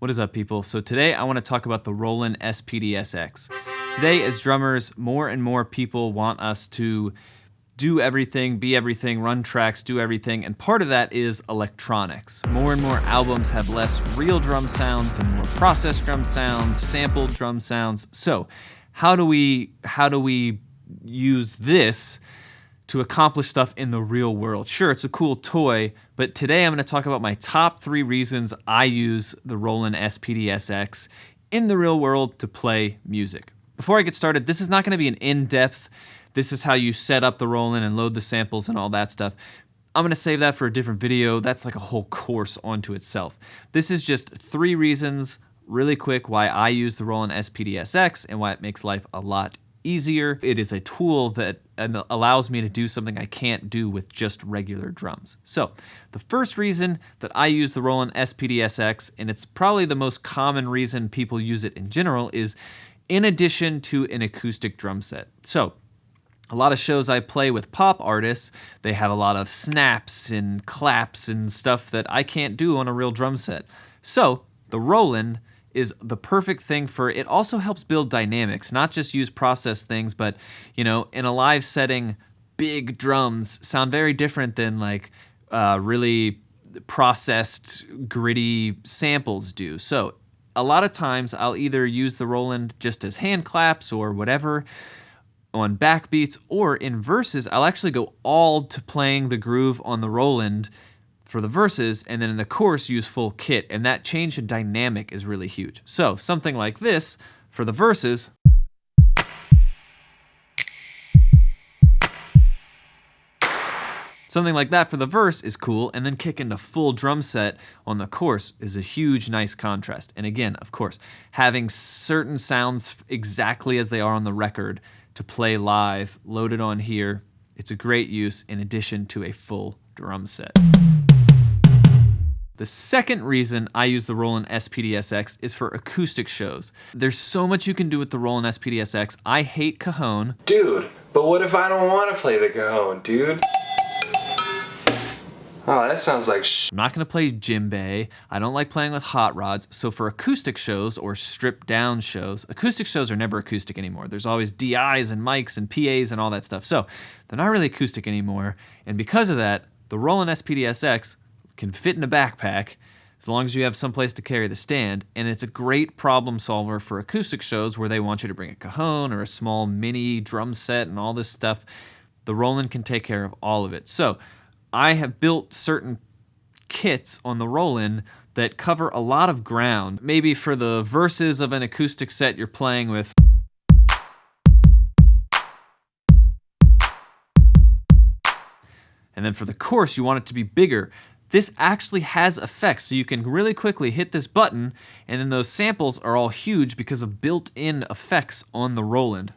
What is up, people? So today I want to talk about the Roland SPD-SX. Today, as drummers, more and more people want us to do everything, be everything, run tracks, do everything, and part of that is electronics. More and more albums have less real drum sounds and more processed drum sounds, sampled drum sounds. So how do we use this to accomplish stuff in the real world? Sure, it's a cool toy, but today I'm going to talk about my top 3 reasons I use the Roland SPD-SX in the real world to play music. Before I get started, this is not going to be an in-depth, this is how you set up the Roland and load the samples and all that stuff. I'm going to save that for a different video. That's like a whole course onto itself. This is just 3 reasons, really quick, why I use the Roland SPD-SX and why it makes life a lot easier. It is a tool that allows me to do something I can't do with just regular drums. So the first reason that I use the Roland SPD-SX, and it's probably the most common reason people use it in general, is in addition to an acoustic drum set. So a lot of shows I play with pop artists, they have a lot of snaps and claps and stuff that I can't do on a real drum set. So the Roland is the perfect thing for it. Also helps build dynamics, not just use processed things, but in a live setting, big drums sound very different than like really processed, gritty samples do. So a lot of times I'll either use the Roland just as hand claps or whatever on backbeats, or in verses, I'll actually go all to playing the groove on the Roland for the verses, and then in the chorus use full kit, and that change in dynamic is really huge. So something like this for the verses, something like that for the verse is cool, and then kick into full drum set on the chorus is a huge, nice contrast. And again, of course, having certain sounds exactly as they are on the record to play live, loaded on here, it's a great use in addition to a full drum set. The second reason I use the Roland SPD-SX is for acoustic shows. There's so much you can do with the Roland SPD-SX. I hate Cajon. Dude, but what if I don't want to play the Cajon, dude? Oh, that sounds like I'm not going to play djembe. I don't like playing with hot rods. So for acoustic shows or stripped down shows, acoustic shows are never acoustic anymore. There's always DIs and mics and PAs and all that stuff. So they're not really acoustic anymore. And because of that, the Roland SPD-SX can fit in a backpack as long as you have some place to carry the stand, and it's a great problem solver for acoustic shows where they want you to bring a cajon or a small mini drum set and all this stuff. The Roland can take care of all of it. So I have built certain kits on the Roland that cover a lot of ground. Maybe for the verses of an acoustic set you're playing with, and then for the chorus you want it to be bigger. This actually has effects, so you can really quickly hit this button, and then those samples are all huge because of built-in effects on the Roland.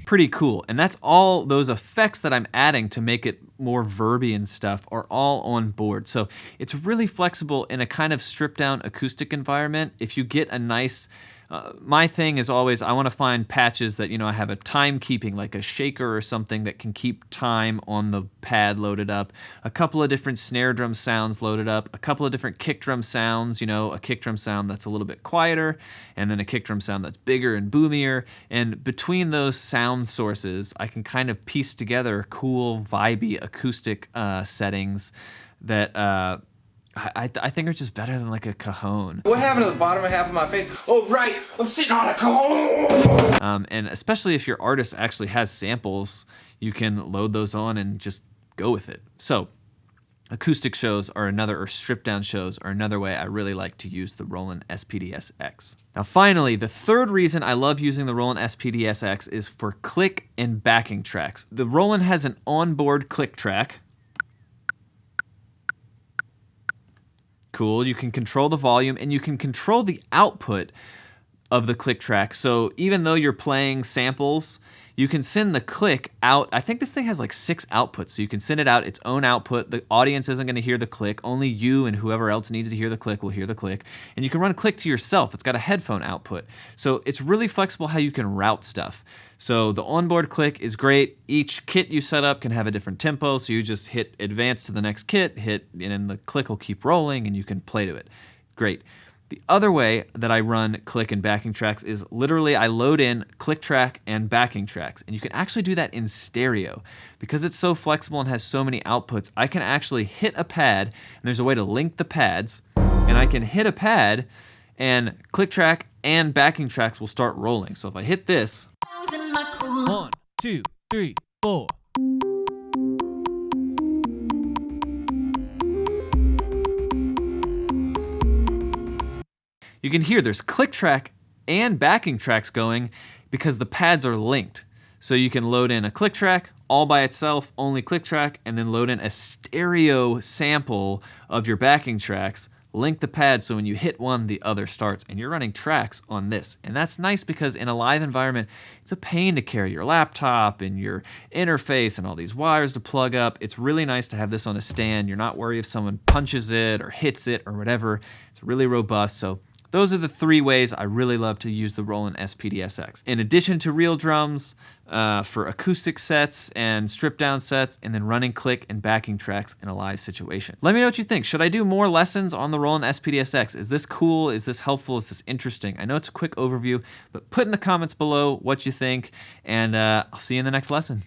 Pretty cool, and that's all those effects that I'm adding to make it more verby and stuff are all on board. So it's really flexible in a kind of stripped down acoustic environment. If you get a nice, my thing is always I want to find patches that I have a timekeeping, like a shaker or something that can keep time on the pad loaded up, a couple of different snare drum sounds loaded up, a couple of different kick drum sounds, a kick drum sound that's a little bit quieter, and then a kick drum sound that's bigger and boomier. And between those sound sources, I can kind of piece together cool, vibey acoustic settings that I think are just better than like a cajon. What happened to the bottom half of my face? Oh, right, I'm sitting on a cajon! And especially if your artist actually has samples, you can load those on and just go with it. So acoustic shows are another, or stripped down shows are another way I really like to use the Roland SPD-SX. Now finally, the third reason I love using the Roland SPD-SX is for click and backing tracks. The Roland has an onboard click track. Cool, you can control the volume and you can control the output of the click track. So even though you're playing samples, you can send the click out. I think this thing has like 6 outputs, so you can send it out its own output. The audience isn't going to hear the click. Only you and whoever else needs to hear the click will hear the click. And you can run click to yourself. It's got a headphone output. So it's really flexible how you can route stuff. So the onboard click is great. Each kit you set up can have a different tempo, so you just hit advance to the next kit, and then the click will keep rolling and you can play to it. Great. The other way that I run click and backing tracks is literally I load in click track and backing tracks. And you can actually do that in stereo. Because it's so flexible and has so many outputs, I can actually hit a pad, and there's a way to link the pads, and I can hit a pad and click track and backing tracks will start rolling. So if I hit this, 1, 2, 3, 4. you can hear there's click track and backing tracks going because the pads are linked. So you can load in a click track all by itself, only click track, and then load in a stereo sample of your backing tracks, link the pad so when you hit one, the other starts, and you're running tracks on this. And that's nice because in a live environment, it's a pain to carry your laptop and your interface and all these wires to plug up. It's really nice to have this on a stand. You're not worried if someone punches it or hits it or whatever. It's really robust. So those are the 3 ways I really love to use the Roland SPD-SX. In addition to real drums, for acoustic sets and stripped down sets, and then running click and backing tracks in a live situation. Let me know what you think. Should I do more lessons on the Roland SPD-SX? Is this cool? Is this helpful? Is this interesting? I know it's a quick overview, but put in the comments below what you think, and I'll see you in the next lesson.